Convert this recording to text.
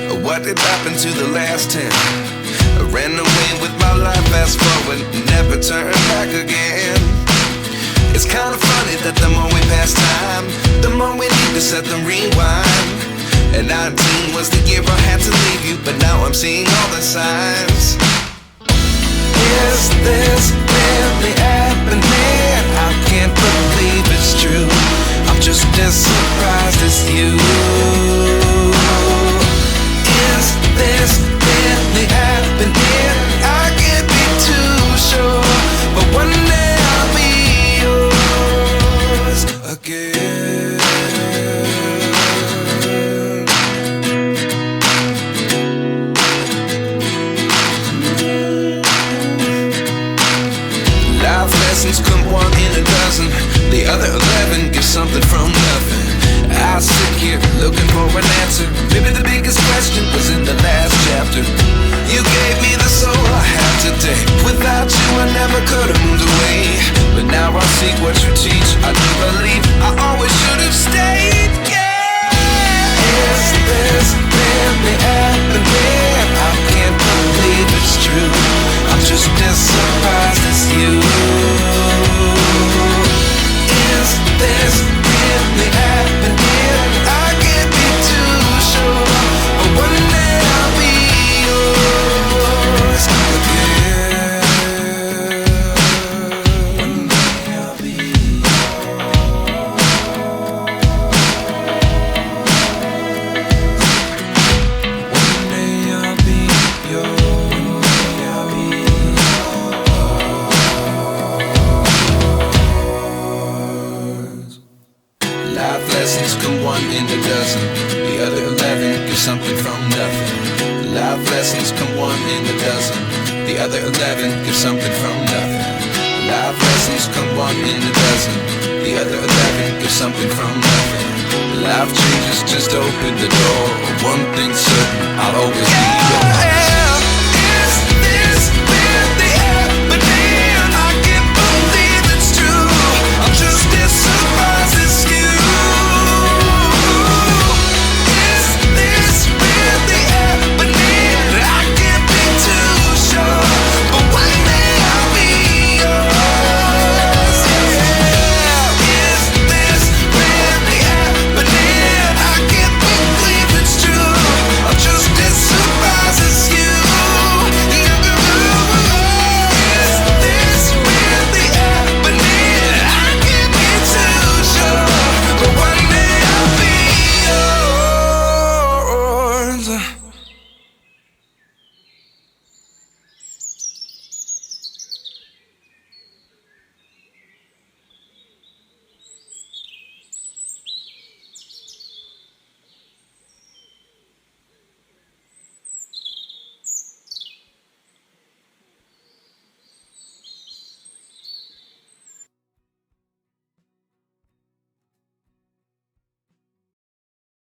What did happen to the last 10? I ran away with my life, fast forward, never turn back again. It's kind of funny that the more we pass time, the more we need to set them rewind. And 19 was the year I had to leave you, but now I'm seeing all the signs. Is this really happening? I can't believe it's true. I'm just as surprised as you. Is this really happening? I can't be too sure, but one day I'll be yours again. Life lessons come one in a dozen. The other 11 give something from nothing. I sit here looking for an answer. Maybe the biggest question was in the last chapter. You gave me the soul I have today. Without you I never could have moved away. But now I see what you teach. I do believe I always should have stayed. Yeah. Is this really happening? I can't believe it's true. I'm just as surprised as you. Is this really happening? I can't be too sure, but one day I'll be yours again. One day I'll be yours. One day I'll be yours. One day I'll be yours. Life lessons come one in a dozen. The other 11 give something from nothing. Life lessons come one in a dozen. The other 11 give something from nothing. Life lessons come one in a dozen. The other 11 give something from nothing. Life changes just open the door. One thing's certain, I'll always be